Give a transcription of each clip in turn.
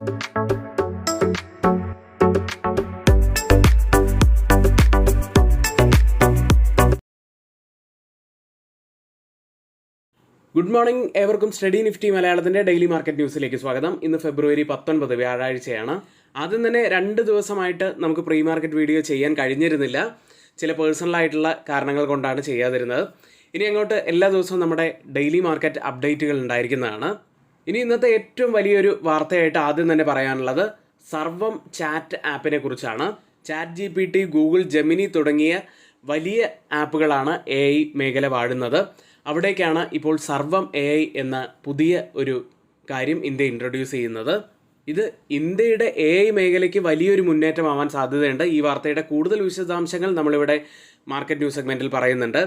Good morning, ഏവർക്കും study Nifty മലയാളത്തിൻ്റെ daily market ന്യൂസിലേക്ക് സ്വാഗതം. ഇന്ന് ഫെബ്രുവരി 19 വ്യാഴാഴ്ചയാണ്. ആദ്യം തന്നെ 2 ദിവസമായിട്ട് നമുക്ക് പ്രീ മാർക്കറ്റ് വീഡിയോ ചെയ്യാൻ കഴിഞ്ഞിരുന്നില്ല. ചില പേഴ്സണലായിട്ടുള്ള കാരണങ്ങൾ കൊണ്ടാണ് ചെയ്യാതിരുന്നത്. ഇനി അങ്ങോട്ട് എല്ലാ ദിവസവും നമ്മുടെ ഡെയിലി മാർക്കറ്റ് അപ്ഡേറ്റുകൾ ഉണ്ടായിരിക്കുന്നതാണ്. ഇനി ഇന്നത്തെ ഏറ്റവും വലിയൊരു വാർത്തയായിട്ട് ആദ്യം തന്നെ പറയാനുള്ളത് സർവം ചാറ്റ് ആപ്പിനെ കുറിച്ചാണ്. ചാറ്റ് GPT, ഗൂഗിൾ ജെമിനി തുടങ്ങിയ വലിയ ആപ്പുകളാണ് AI മേഖല വാഴുന്നത്. അവിടേക്കാണ് ഇപ്പോൾ സർവം AI എന്ന പുതിയ ഒരു കാര്യം ഇന്ത്യ ഇൻട്രൊഡ്യൂസ് ചെയ്യുന്നത്. ഇത് ഇന്ത്യയുടെ AI മേഖലയ്ക്ക് വലിയൊരു മുന്നേറ്റമാവാൻ സാധ്യതയുണ്ട്. ഈ വാർത്തയുടെ കൂടുതൽ വിശദാംശങ്ങൾ നമ്മളിവിടെ മാർക്കറ്റ് ന്യൂസ് സെഗ്മെൻറ്റിൽ പറയുന്നുണ്ട്.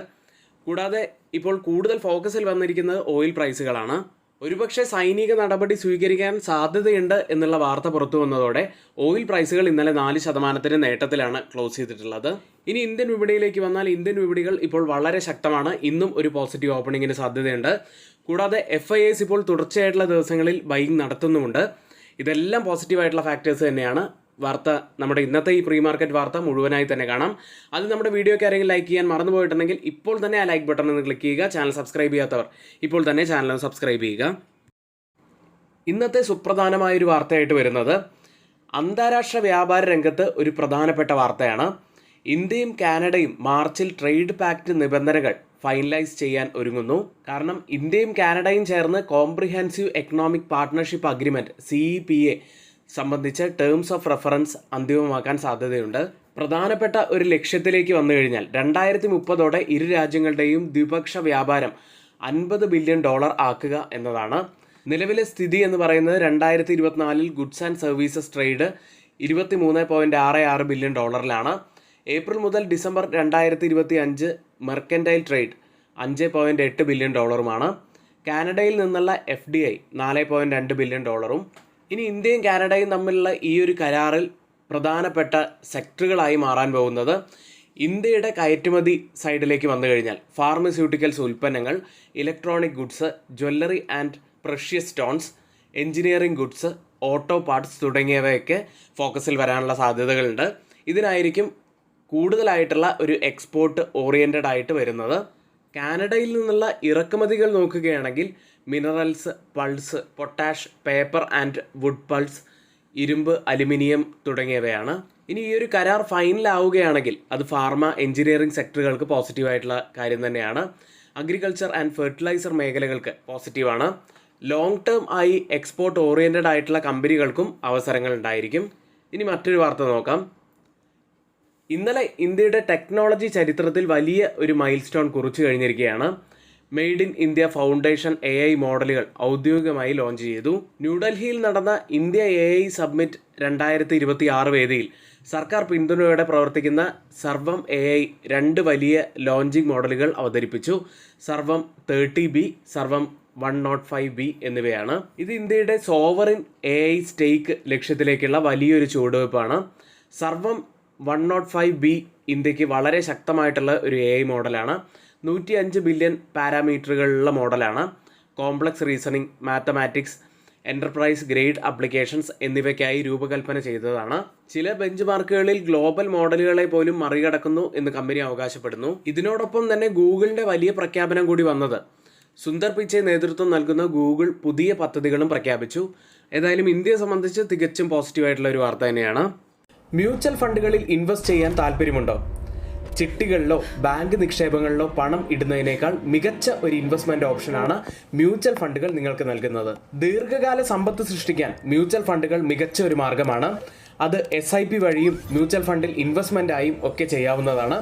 കൂടാതെ ഇപ്പോൾ കൂടുതൽ ഫോക്കസിൽ വന്നിരിക്കുന്നത് ഓയിൽ പ്രൈസുകളാണ്. ഒരുപക്ഷെ സൈനിക നടപടി സ്വീകരിക്കാൻ സാധ്യതയുണ്ട് എന്നുള്ള വാർത്ത പുറത്തു വന്നതോടെ ഓയിൽ പ്രൈസുകൾ ഇന്നലെ 4% നേട്ടത്തിലാണ് ക്ലോസ് ചെയ്തിട്ടുള്ളത്. ഇനി ഇന്ത്യൻ വിപണിയിലേക്ക് വന്നാൽ ഇന്ത്യൻ വിപണികൾ ഇപ്പോൾ വളരെ ശക്തമാണ്. ഇന്നും ഒരു പോസിറ്റീവ് ഓപ്പണിങ്ങിന് സാധ്യതയുണ്ട്. കൂടാതെ FIIs ഇപ്പോൾ തുടർച്ചയായിട്ടുള്ള ദിവസങ്ങളിൽ ബൈയിങ് നടത്തുന്നുമുണ്ട്. ഇതെല്ലാം പോസിറ്റീവായിട്ടുള്ള ഫാക്ടേഴ്സ് തന്നെയാണ്. വാർത്ത നമ്മുടെ ഇന്നത്തെ ഈ പ്രീ മാർക്കറ്റ് വാർത്ത മുഴുവനായി തന്നെ കാണാം. അത് നമ്മുടെ വീഡിയോയ്ക്ക് ആരെങ്കിലും ലൈക്ക് ചെയ്യാൻ മറന്നു പോയിട്ടുണ്ടെങ്കിൽ ഇപ്പോൾ തന്നെ ആ ലൈക്ക് ബട്ടൺ ഒന്ന് ക്ലിക്ക് ചെയ്യുക. ചാനൽ സബ്സ്ക്രൈബ് ചെയ്യാത്തവർ ഇപ്പോൾ തന്നെ ചാനൽ സബ്സ്ക്രൈബ് ചെയ്യുക. ഇന്നത്തെ സുപ്രധാനമായൊരു വാർത്തയായിട്ട് വരുന്നത് അന്താരാഷ്ട്ര വ്യാപാര രംഗത്ത് ഒരു പ്രധാനപ്പെട്ട വാർത്തയാണ്. ഇന്ത്യയും കാനഡയും മാർച്ചിൽ ട്രേഡ് പാക്റ്റ് നിബന്ധനകൾ ഫൈനലൈസ് ചെയ്യാൻ ഒരുങ്ങുന്നു. കാരണം ഇന്ത്യയും കാനഡയും ചേർന്ന് comprehensive economic partnership agreement CEPA സംബന്ധിച്ച് ടേംസ് ഓഫ് റെഫറൻസ് അന്തിമമാക്കാൻ സാധ്യതയുണ്ട്. പ്രധാനപ്പെട്ട ഒരു ലക്ഷ്യത്തിലേക്ക് വന്നു കഴിഞ്ഞാൽ 2030 ഇരു രാജ്യങ്ങളുടെയും ദ്വിപക്ഷ വ്യാപാരം $50 ബില്യൺ ആക്കുക എന്നതാണ്. നിലവിലെ സ്ഥിതി എന്ന് പറയുന്നത് 2024 goods and services trade $23.66 billion. April മുതൽ ഡിസംബർ 2025 മെർക്കൻറ്റൈൽ ട്രേഡ് $5.8 ബില്യൺ. കാനഡയിൽ നിന്നുള്ള FDI $4.2 ബില്യൺ. ഇനി ഇന്ത്യയും കാനഡയും തമ്മിലുള്ള ഈ ഒരു കരാറിൽ പ്രധാനപ്പെട്ട സെക്ടറുകളായി മാറാൻ പോകുന്നത് ഇന്ത്യയുടെ കയറ്റുമതി സൈഡിലേക്ക് വന്നു കഴിഞ്ഞാൽ ഫാർമസ്യൂട്ടിക്കൽസ് ഉൽപ്പന്നങ്ങൾ, electronic goods, jewellery and precious stones, engineering goods, auto parts തുടങ്ങിയവയൊക്കെ ഫോക്കസിൽ വരാനുള്ള സാധ്യതകളുണ്ട്. ഇതിനായിരിക്കും കൂടുതലായിട്ടുള്ള ഒരു എക്സ്പോർട്ട് ഓറിയൻറ്റഡ് ആയിട്ട് വരുന്നത്. കാനഡയിൽ നിന്നുള്ള ഇറക്കുമതികൾ നോക്കുകയാണെങ്കിൽ minerals, pulse, potash, paper and wood pulse, ഇരുമ്പ്, അലുമിനിയം തുടങ്ങിയവയാണ്. ഇനി ഈ ഒരു കരാർ ഫൈനലാവുകയാണെങ്കിൽ അത് ഫാർമ, എഞ്ചിനീയറിംഗ് സെക്ടറുകൾക്ക് പോസിറ്റീവായിട്ടുള്ള കാര്യം തന്നെയാണ്. അഗ്രികൾച്ചർ ആൻഡ് ഫെർട്ടിലൈസർ മേഖലകൾക്ക് പോസിറ്റീവാണ്. ലോങ് ടേം ആയി എക്സ്പോർട്ട് ഓറിയൻറ്റഡ് ആയിട്ടുള്ള കമ്പനികൾക്കും അവസരങ്ങൾ ഉണ്ടായിരിക്കും. ഇനി മറ്റൊരു വാർത്ത നോക്കാം. ഇന്നലെ ഇന്ത്യയുടെ ടെക്നോളജി ചരിത്രത്തിൽ വലിയ ഒരു മൈൽ സ്റ്റോൺ കുറിച്ചു കഴിഞ്ഞിരിക്കുകയാണ്. Made in India foundation AI മോഡലുകൾ ഔദ്യോഗികമായി ലോഞ്ച് ചെയ്തു. ന്യൂഡൽഹിയിൽ നടന്ന ഇന്ത്യ AI സബ്മിറ്റ് 2026 വേദിയിൽ സർക്കാർ പിന്തുണയോടെ പ്രവർത്തിക്കുന്ന സർവം AI 2 വലിയ ലോഞ്ചിങ് മോഡലുകൾ അവതരിപ്പിച്ചു. സർവം 30B, സർവം 105B എന്നിവയാണ്. ഇത് ഇന്ത്യയുടെ സോവറിൻ AI സ്റ്റേക്ക് ലക്ഷ്യത്തിലേക്കുള്ള വലിയൊരു ചുവടുവയ്പ്പാണ്. സർവം 105B ഇന്ത്യക്ക് വളരെ ശക്തമായിട്ടുള്ള ഒരു AI മോഡലാണ്. 105 ബില്യൺ പാരാമീറ്ററുകളുള്ള മോഡലാണ്. Complex reasoning, mathematics, enterprise grade applications എന്നിവയ്ക്കായി രൂപകൽപ്പന ചെയ്തതാണ്. ചില ബെഞ്ച് മാർക്കുകളിൽ ഗ്ലോബൽ മോഡലുകളെ പോലും മറികടക്കുന്നു എന്ന് കമ്പനി അവകാശപ്പെടുന്നു. ഇതിനോടൊപ്പം തന്നെ ഗൂഗിളിൻ്റെ വലിയ പ്രഖ്യാപനം കൂടി വന്നത്. സുന്ദർ പിച്ചെ നേതൃത്വം നൽകുന്ന ഗൂഗിൾ പുതിയ പദ്ധതികളും പ്രഖ്യാപിച്ചു. ഏതായാലും ഇന്ത്യയെ സംബന്ധിച്ച് തികച്ചും പോസിറ്റീവായിട്ടുള്ള ഒരു വാർത്ത തന്നെയാണ്. മ്യൂച്വൽ ഫണ്ടുകളിൽ ഇൻവെസ്റ്റ് ചെയ്യാൻ താല്പര്യമുണ്ടോ? ചിട്ടികളിലോ ബാങ്ക് നിക്ഷേപങ്ങളിലോ പണം ഇടുന്നതിനേക്കാൾ മികച്ച ഒരു ഇൻവെസ്റ്റ്മെൻറ്റ് ഓപ്ഷനാണ് മ്യൂച്വൽ ഫണ്ടുകൾ നിങ്ങൾക്ക് നൽകുന്നത്. ദീർഘകാല സമ്പത്ത് സൃഷ്ടിക്കാൻ മ്യൂച്വൽ ഫണ്ടുകൾ മികച്ച ഒരു മാർഗ്ഗമാണ്. അത് SIP വഴിയും മ്യൂച്വൽ ഫണ്ടിൽ ഇൻവെസ്റ്റ്മെൻറ്റായും ഒക്കെ ചെയ്യാവുന്നതാണ്.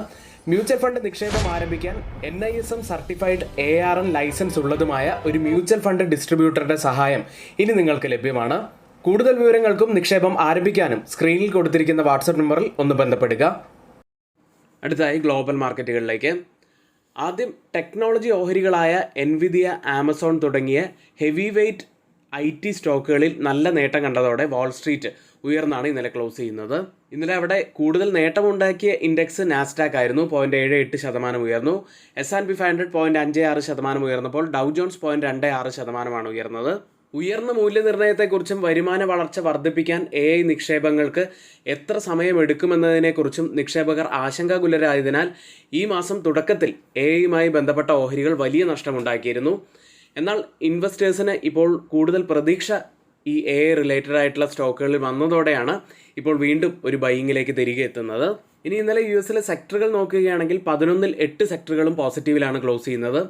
മ്യൂച്വൽ ഫണ്ട് നിക്ഷേപം ആരംഭിക്കാൻ NISM സർട്ടിഫൈഡ് ARN ലൈസൻസ് ഉള്ളതുമായ ഒരു മ്യൂച്വൽ ഫണ്ട് ഡിസ്ട്രിബ്യൂട്ടറുടെ സഹായം ഇനി നിങ്ങൾക്ക് ലഭ്യമാണ്. കൂടുതൽ വിവരങ്ങൾക്കും നിക്ഷേപം ആരംഭിക്കാനും സ്ക്രീനിൽ കൊടുത്തിരിക്കുന്ന വാട്സപ്പ് നമ്പറിൽ ഒന്ന് ബന്ധപ്പെടുക. അടുത്തായി ഗ്ലോബൽ മാർക്കറ്റുകളിലേക്ക്. ആദ്യം ടെക്നോളജി ഓഹരികളായ എൻവിദിയ, ആമസോൺ തുടങ്ങിയ ഹെവി വെയ്റ്റ് IT സ്റ്റോക്കുകളിൽ നല്ല നേട്ടം കണ്ടതോടെ വാൾ സ്ട്രീറ്റ് ഉയർന്നാണ് ഇന്നലെ ക്ലോസ് ചെയ്യുന്നത്. ഇന്നലെ അവിടെ കൂടുതൽ നേട്ടമുണ്ടാക്കിയ ഇൻഡെക്സ് നാസ്ഡാക്ക് ആയിരുന്നു. 0.78% ഉയർന്നു. S&P 500 0.56% ഉയർന്നപ്പോൾ ഡൗ ജോൺസ് 0.26% ഉയർന്നത്. ഉയർന്ന മൂല്യനിർണ്ണയത്തെക്കുറിച്ചും വരുമാന വളർച്ച വർദ്ധിപ്പിക്കാൻ AI നിക്ഷേപങ്ങൾക്ക് എത്ര സമയമെടുക്കുമെന്നതിനെക്കുറിച്ചും നിക്ഷേപകർ ആശങ്കാകുലരായതിനാൽ ഈ മാസം തുടക്കത്തിൽ AIയുമായി ബന്ധപ്പെട്ട ഓഹരികൾ വലിയ നഷ്ടമുണ്ടാക്കിയിരുന്നു. എന്നാൽ ഇൻവെസ്റ്റേഴ്സിന് ഇപ്പോൾ കൂടുതൽ പ്രതീക്ഷ ഈ AI റിലേറ്റഡ് ആയിട്ടുള്ള സ്റ്റോക്കുകളിൽ വന്നതോടെയാണ് ഇപ്പോൾ വീണ്ടും ഒരു ബൈയിങ്ങിലേക്ക് തിരികെ എത്തുന്നത്. ഇനി ഇന്നലെ US സെക്ടറുകൾ നോക്കുകയാണെങ്കിൽ 11ൽ 8 സെക്ടറുകളും പോസിറ്റീവിലാണ് ക്ലോസ് ചെയ്യുന്നത്.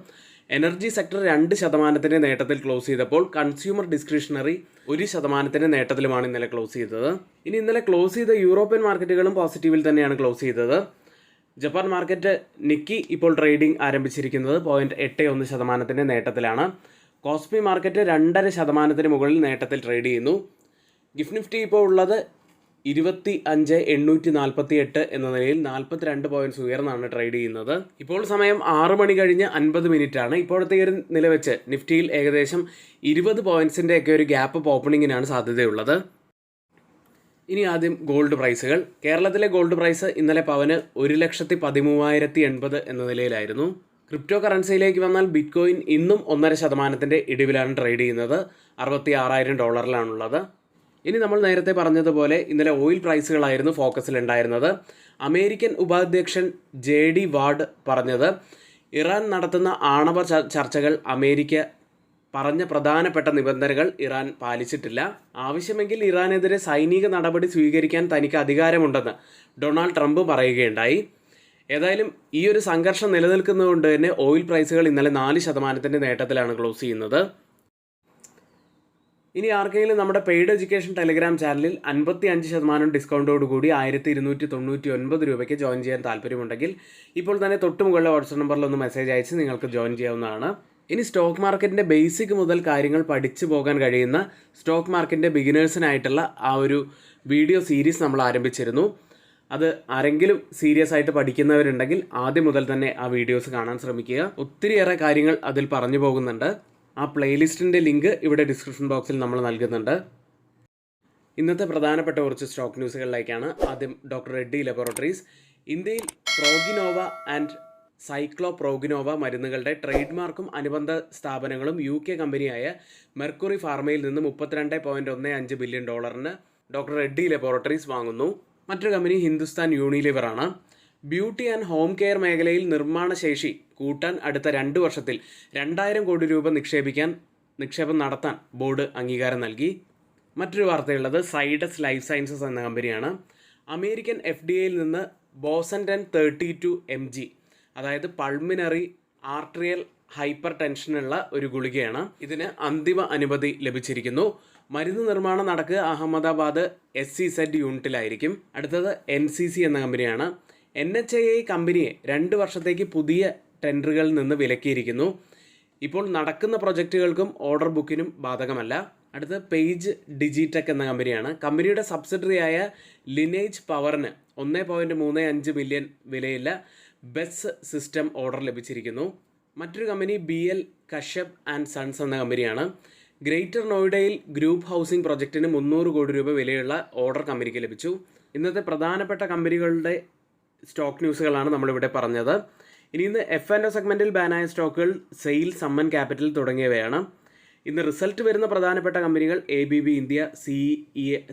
എനർജി സെക്ടർ 2% നേട്ടത്തിൽ ക്ലോസ് ചെയ്തപ്പോൾ കൺസ്യൂമർ ഡിസ്ക്രിഷണറി 1% നേട്ടത്തിലുമാണ് ഇന്നലെ ക്ലോസ് ചെയ്തത്. ഇനി ഇന്നലെ ക്ലോസ് ചെയ്ത യൂറോപ്യൻ മാർക്കറ്റുകളും പോസിറ്റീവിൽ തന്നെയാണ് ക്ലോസ് ചെയ്തത്. ജപ്പാൻ മാർക്കറ്റ് നിക്കി ഇപ്പോൾ ട്രേഡിംഗ് ആരംഭിച്ചിരിക്കുന്നത് 0.81% നേട്ടത്തിലാണ്. കോസ്പി മാർക്കറ്റ് 2.5% മുകളിൽ നേട്ടത്തിൽ ട്രേഡ് ചെയ്യുന്നു. ഗിഫ്റ്റ് നിഫ്റ്റി ഇപ്പോൾ ഉള്ളത് 25,848 എന്ന നിലയിൽ 42 പോയിന്റ്സ് ഉയർന്നാണ് ട്രേഡ് ചെയ്യുന്നത്. ഇപ്പോൾ സമയം 6 മണി കഴിഞ്ഞ് 50 മിനിറ്റ് ആണ്. ഇപ്പോഴത്തെ ഒരു നില വെച്ച് നിഫ്റ്റിയിൽ ഏകദേശം 20 പോയിന്റ്സിൻ്റെ ഒക്കെ ഒരു ഗ്യാപ്പ് ഓപ്പണിങ്ങിനാണ് സാധ്യതയുള്ളത്. ഇനി ആദ്യം ഗോൾഡ് പ്രൈസുകൾ. കേരളത്തിലെ ഗോൾഡ് പ്രൈസ് ഇന്നലെ പവന് 1,13,80 എന്ന നിലയിലായിരുന്നു. ക്രിപ്റ്റോ കറൻസിയിലേക്ക് വന്നാൽ ബിറ്റ്കോയിൻ ഇന്നും 1.5% ഇടിവിലാണ് ട്രേഡ് ചെയ്യുന്നത്. $66,000 ഇനി നമ്മൾ നേരത്തെ പറഞ്ഞതുപോലെ ഇന്നലെ ഓയിൽ പ്രൈസുകളായിരുന്നു ഫോക്കസിലുണ്ടായിരുന്നത്. അമേരിക്കൻ ഉപാധ്യക്ഷൻ JD വാർഡ് പറഞ്ഞത് ഇറാൻ നടത്തുന്ന ആണവ ചർച്ചകൾ അമേരിക്ക പറഞ്ഞ പ്രധാനപ്പെട്ട നിബന്ധനകൾ ഇറാൻ പാലിച്ചിട്ടില്ല. ആവശ്യമെങ്കിൽ ഇറാനെതിരെ സൈനിക നടപടി സ്വീകരിക്കാൻ തനിക്ക് അധികാരമുണ്ടെന്ന് ഡൊണാൾഡ് ട്രംപ് പറയുകയുണ്ടായി. ഏതായാലും ഈ ഒരു സംഘർഷം നിലനിൽക്കുന്നതുകൊണ്ട് തന്നെ ഓയിൽ പ്രൈസുകൾ ഇന്നലെ 4% നേട്ടത്തിലാണ് ക്ലോസ് ചെയ്യുന്നത്. ഇനി ആർക്കെങ്കിലും നമ്മുടെ പെയ്ഡ് എഡ്യൂക്കേഷൻ ടെലിഗ്രാം ചാനലിൽ 55% ഡിസ്കൗണ്ടോട് കൂടി 1,299 രൂപയ്ക്ക് ജോയിൻ ചെയ്യാൻ താല്പര്യമുണ്ടെങ്കിൽ ഇപ്പോൾ തന്നെ തൊട്ടുമുകളിലെ വാട്സ്ആപ്പ് നമ്പറിൽ ഒന്ന് മെസ്സേജ് അയച്ച് നിങ്ങൾക്ക് ജോയിൻ ചെയ്യാവുന്നതാണ്. ഇനി സ്റ്റോക്ക് മാർക്കറ്റിൻ്റെ ബേസിക് മുതൽ കാര്യങ്ങൾ പഠിച്ചു പോകാൻ കഴിയുന്ന സ്റ്റോക്ക് മാർക്കറ്റിൻ്റെ ബിഗിനേഴ്സിനായിട്ടുള്ള ആ ഒരു വീഡിയോ സീരീസ് നമ്മൾ ആരംഭിച്ചിരുന്നു. അത് ആരെങ്കിലും സീരിയസ് ആയിട്ട് പഠിക്കുന്നവരുണ്ടെങ്കിൽ ആദ്യം മുതൽ തന്നെ ആ വീഡിയോസ് കാണാൻ ശ്രമിക്കുക. ഒത്തിരിയേറെ കാര്യങ്ങൾ അതിൽ പറഞ്ഞു പോകുന്നുണ്ട്. ആ പ്ലേലിസ്റ്റിൻ്റെ ലിങ്ക് ഇവിടെ ഡിസ്ക്രിപ്ഷൻ ബോക്സിൽ നമ്മൾ നൽകുന്നുണ്ട്. ഇന്നത്തെ പ്രധാനപ്പെട്ട കുറച്ച് സ്റ്റോക്ക് ന്യൂസുകളിലേക്കാണ്. ആദ്യം ഡോക്ടർ റെഡ്ഡി ലബോറട്ടറീസ്. ഇന്ത്യയിൽ പ്രോഗിനോവ ആൻഡ് സൈക്ലോപ്രോഗിനോവ മരുന്നുകളുടെ ട്രേഡ് മാർക്കും അനുബന്ധ സ്ഥാപനങ്ങളും UK കമ്പനിയായ മെർക്കുറി ഫാർമയിൽ നിന്ന് $32.15 ബില്യൺ ഡോക്ടർ റെഡ്ഡി ലബോറട്ടറീസ് വാങ്ങുന്നു. മറ്റൊരു കമ്പനി ഹിന്ദുസ്ഥാൻ യൂണിലിവർ ആണ്. ബ്യൂട്ടി ആൻഡ് ഹോം കെയർ മേഖലയിൽ നിർമ്മാണ ശേഷി കൂട്ടാൻ അടുത്ത 2 വർഷത്തിൽ 2,000 കോടി രൂപ നിക്ഷേപം നടത്താൻ ബോർഡ് അംഗീകാരം നൽകി. മറ്റൊരു വാർത്തയുള്ളത് സൈഡസ് ലൈഫ് സയൻസസ് എന്ന കമ്പനിയാണ്. അമേരിക്കൻ FDAയിൽ നിന്ന് ബോസൻറ്റൻ 32 mg, അതായത് പൾമിനറി ആർട്ടറിയൽ ഹൈപ്പർ ടെൻഷനുള്ള ഒരു ഗുളികയാണ്. ഇതിന് അന്തിമ അനുമതി ലഭിച്ചിരിക്കുന്നു. മരുന്ന് നിർമ്മാണം നടക്കുക അഹമ്മദാബാദ് SEZ യൂണിറ്റിലായിരിക്കും. അടുത്തത് NCC എന്ന കമ്പനിയാണ്. NHAI കമ്പനിയെ 2 വർഷത്തേക്ക് പുതിയ ടെൻഡറുകളിൽ നിന്ന് വിലക്കിയിരിക്കുന്നു. ഇപ്പോൾ നടക്കുന്ന പ്രൊജക്റ്റുകൾക്കും ഓർഡർ ബുക്കിനും ബാധകമല്ല. അടുത്ത പേജ് ഡിജിടെക് എന്ന കമ്പനിയാണ്. കമ്പനിയുടെ സബ്സിഡറിയായ ലിനേജ് പവറിന് 1.35 മില്യൺ വിലയുള്ള ബെസ് സിസ്റ്റം ഓർഡർ ലഭിച്ചിരിക്കുന്നു. മറ്റൊരു company BL Kashyap and sons എന്ന കമ്പനിയാണ്. ഗ്രേറ്റർ നോയിഡയിൽ ഗ്രൂപ്പ് ഹൗസിംഗ് പ്രൊജക്റ്റിന് 300 കോടി രൂപ വിലയുള്ള ഓർഡർ കമ്പനിക്ക് ലഭിച്ചു. ഇന്നത്തെ പ്രധാനപ്പെട്ട കമ്പനികളുടെ സ്റ്റോക്ക് ന്യൂസുകളാണ് നമ്മളിവിടെ പറഞ്ഞത്. ഇനി ഇന്ന് F&O സെഗ്മെൻറ്റിൽ ബാനായ സ്റ്റോക്കുകൾ സെയിൽ, സമ്മൻ ക്യാപിറ്റൽ തുടങ്ങിയവയാണ്. ഇന്ന് റിസൾട്ട് വരുന്ന പ്രധാനപ്പെട്ട കമ്പനികൾ ABB India,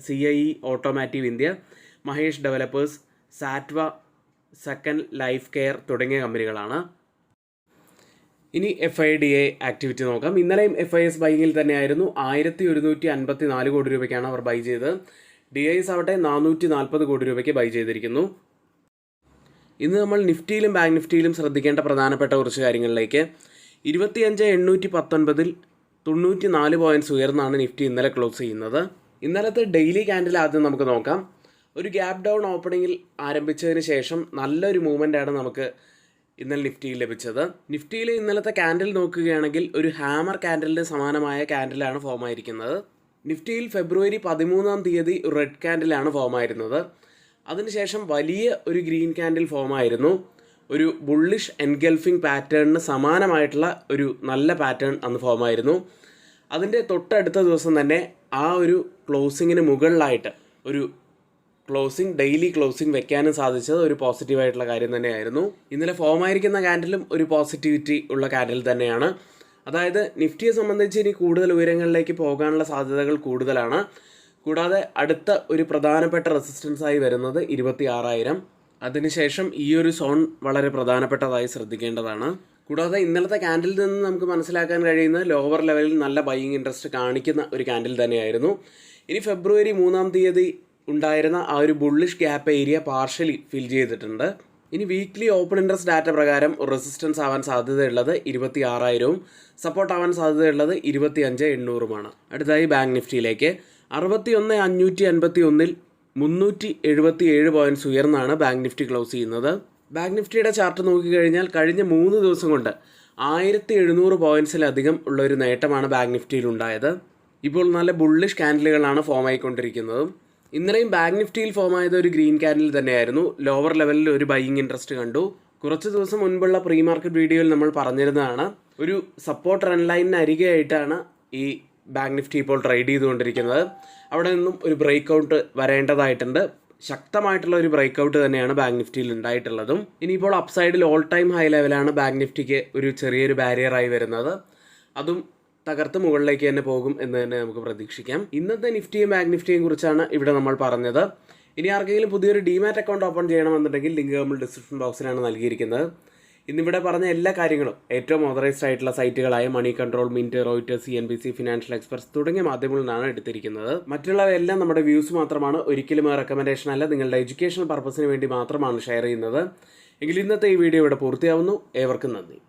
CIE automotive India, Mahesh developers, Sattva, second life care തുടങ്ങിയ കമ്പനികളാണ്. ഇനി FIDA ആക്ടിവിറ്റി നോക്കാം. ഇന്നലെയും FIS ബൈങ്ങിൽ തന്നെയായിരുന്നു. 1,154 കോടി രൂപയ്ക്കാണ് അവർ ബൈ ചെയ്തത്. DIS ആവട്ടെ 440 കോടി രൂപയ്ക്ക് ബൈ ചെയ്തിരിക്കുന്നു. ഇന്ന് നമ്മൾ നിഫ്റ്റിയിലും ബാങ്ക് നിഫ്റ്റിയിലും ശ്രദ്ധിക്കേണ്ട പ്രധാനപ്പെട്ട കുറച്ച് കാര്യങ്ങളിലേക്ക്. 25,819 94 പോയിൻറ്റ്സ് ഉയർന്നാണ് നിഫ്റ്റി ഇന്നലെ ക്ലോസ് ചെയ്യുന്നത്. ഇന്നലത്തെ ഡെയിലി ക്യാൻഡിൽ ആദ്യം നമുക്ക് നോക്കാം. ഒരു ഗ്യാപ്പ് ഡൗൺ ഓപ്പണിങ്ങിൽ ആരംഭിച്ചതിന് ശേഷം നല്ലൊരു മൂവ്മെൻ്റാണ് നമുക്ക് ഇന്നലെ നിഫ്റ്റിയിൽ ലഭിച്ചത്. നിഫ്റ്റിയിൽ ഇന്നലത്തെ ക്യാൻഡിൽ നോക്കുകയാണെങ്കിൽ ഒരു ഹാമർ ക്യാൻഡിലിന് സമാനമായ ക്യാൻഡിലാണ് ഫോം ആയിരിക്കുന്നത്. നിഫ്റ്റിയിൽ ഫെബ്രുവരി 13 റെഡ് ക്യാൻഡിലാണ് ഫോം ആയിരുന്നത്. അതിനുശേഷം വലിയ ഒരു ഗ്രീൻ ക്യാൻഡിൽ ഫോം ആയിരുന്നു. ഒരു ബുള്ളിഷ് എൻഗൾഫിംഗ് പാറ്റേണിന് സമാനമായിട്ടുള്ള ഒരു നല്ല പാറ്റേൺ അന്ന് ഫോം ആയിരുന്നു. അതിൻ്റെ തൊട്ടടുത്ത ദിവസം തന്നെ ആ ഒരു ക്ലോസിങ്ങിന് മുകളിലായിട്ട് ഒരു ഡെയിലി ക്ലോസിംഗ് വെക്കാനും സാധിച്ചത് ഒരു പോസിറ്റീവായിട്ടുള്ള കാര്യം തന്നെയായിരുന്നു. ഇന്നലെ ഫോം ആയിരിക്കുന്ന ക്യാൻഡിലും ഒരു പോസിറ്റിവിറ്റി ഉള്ള ക്യാൻഡിൽ തന്നെയാണ്. അതായത് നിഫ്റ്റിയെ സംബന്ധിച്ച് ഇനി കൂടുതൽ ഉയരങ്ങളിലേക്ക് പോകാനുള്ള സാധ്യതകൾ കൂടുതലാണ്. കൂടാതെ അടുത്ത ഒരു പ്രധാനപ്പെട്ട റെസിസ്റ്റൻസായി വരുന്നത് 26,000. അതിനുശേഷം ഈ ഒരു സോൺ വളരെ പ്രധാനപ്പെട്ടതായി ശ്രദ്ധിക്കേണ്ടതാണ്. കൂടാതെ ഇന്നലത്തെ ക്യാൻഡിൽ നിന്ന് നമുക്ക് മനസ്സിലാക്കാൻ കഴിയുന്ന ലോവർ ലെവലിൽ നല്ല ബൈയിങ് ഇൻട്രസ്റ്റ് കാണിക്കുന്ന ഒരു ക്യാൻഡിൽ തന്നെയായിരുന്നു. ഇനി ഫെബ്രുവരി 3-ാം തീയതി ഉണ്ടായിരുന്ന ആ ഒരു bullish gap area partially fill ചെയ്തിട്ടുണ്ട്. ഇനി വീക്ക്ലി ഓപ്പൺ ഇൻട്രസ്റ്റ് ഡാറ്റ പ്രകാരം റെസിസ്റ്റൻസ് ആവാൻ സാധ്യതയുള്ളത് 26,000-ഉം സപ്പോർട്ട് ആവാൻ സാധ്യതയുള്ളത് 25,800-ഉമാണ്. അടുത്തതായി ബാങ്ക് നിഫ്റ്റിയിലേക്ക് 61,551-ൽ 377 പോയിൻറ്റ്സ് ഉയർന്നാണ് ബാങ്ക് നിഫ്റ്റി ക്ലോസ് ചെയ്യുന്നത്. ബാങ്ക് നിഫ്റ്റിയുടെ ചാർട്ട് നോക്കിക്കഴിഞ്ഞാൽ കഴിഞ്ഞ 3 ദിവസം കൊണ്ട് 1,700 പോയിൻറ്റ്സിലധികം ഉള്ള ഒരു നേട്ടമാണ് ബാങ്ക് നിഫ്റ്റിയിൽ ഉണ്ടായത്. ഇപ്പോൾ നല്ല ബുള്ളിഷ് ക്യാൻഡിലുകളാണ് ഫോം ആയിക്കൊണ്ടിരിക്കുന്നത്. ഇന്നലെയും ബാങ്ക് നിഫ്റ്റിയിൽ ഫോം ആയത് ഒരു ഗ്രീൻ ക്യാൻഡിൽ തന്നെയായിരുന്നു. ലോവർ ലെവലിൽ ഒരു ബൈയിങ് ഇൻട്രസ്റ്റ് കണ്ടു. കുറച്ച് ദിവസം മുൻപുള്ള പ്രീ മാർക്കറ്റ് വീഡിയോയിൽ നമ്മൾ പറഞ്ഞിരുന്നതാണ്, ഒരു സപ്പോർട്ട് ട്രെൻഡ് ലൈനിന് അരികെയായിട്ടാണ് ഈ ബാങ്ക് നിഫ്റ്റി ഇപ്പോൾ ട്രേഡ് ചെയ്തുകൊണ്ടിരിക്കുന്നത്. അവിടെ നിന്നും ഒരു ബ്രേക്ക് ഔട്ട് വരേണ്ടതായിട്ടുണ്ട്. ശക്തമായിട്ടുള്ള ഒരു ബ്രേക്ക് ഔട്ട് തന്നെയാണ് ബാങ്ക് നിഫ്റ്റിയിൽ ഉണ്ടായിട്ടുള്ളതും. ഇനിയിപ്പോൾ അപ്സൈഡിൽ ഓൾ ടൈം ഹൈ ലെവലാണ് ബാങ്ക് നിഫ്റ്റിക്ക് ഒരു ചെറിയൊരു ബാരിയറായി വരുന്നത്. അതും തകർത്ത് മുകളിലേക്ക് തന്നെ പോകും എന്ന് തന്നെ നമുക്ക് പ്രതീക്ഷിക്കാം. ഇന്നത്തെ നിഫ്റ്റിയും ബാങ്ക് നിഫ്റ്റിയും കുറിച്ചാണ് ഇവിടെ നമ്മൾ പറഞ്ഞത്. ഇനി ആർക്കെങ്കിലും പുതിയൊരു ഡിമാറ്റ് അക്കൗണ്ട് ഓപ്പൺ ചെയ്യണമെന്നുണ്ടെങ്കിൽ ലിങ്ക് നമ്മൾ ഡിസ്ക്രിപ്ഷൻ ബോക്സിലാണ് നൽകിയിരിക്കുന്നത്. ഇന്നിവിടെ പറഞ്ഞ എല്ലാ കാര്യങ്ങളും ഏറ്റവും ഓതറൈസ്ഡ് ആയിട്ടുള്ള സൈറ്റുകളായ money control, mint, Reuters, CNBC, financial express തുടങ്ങിയ മാധ്യമങ്ങളിൽ നിന്നാണ് എടുത്തിരിക്കുന്നത്. മറ്റുള്ളവയെല്ലാം നമ്മുടെ വ്യൂസ് മാത്രമാണ്, ഒരിക്കലും റെക്കമെൻഡേഷൻ അല്ല. നിങ്ങളുടെ എഡ്യൂക്കേഷണൽ പർപ്പസിന് വേണ്ടി മാത്രമാണ് ഷെയർ ചെയ്യുന്നത്. എങ്കിൽ ഇന്നത്തെ ഈ വീഡിയോ ഇവിടെ പൂർത്തിയാവുന്നു. ഏവർക്കും നന്ദി.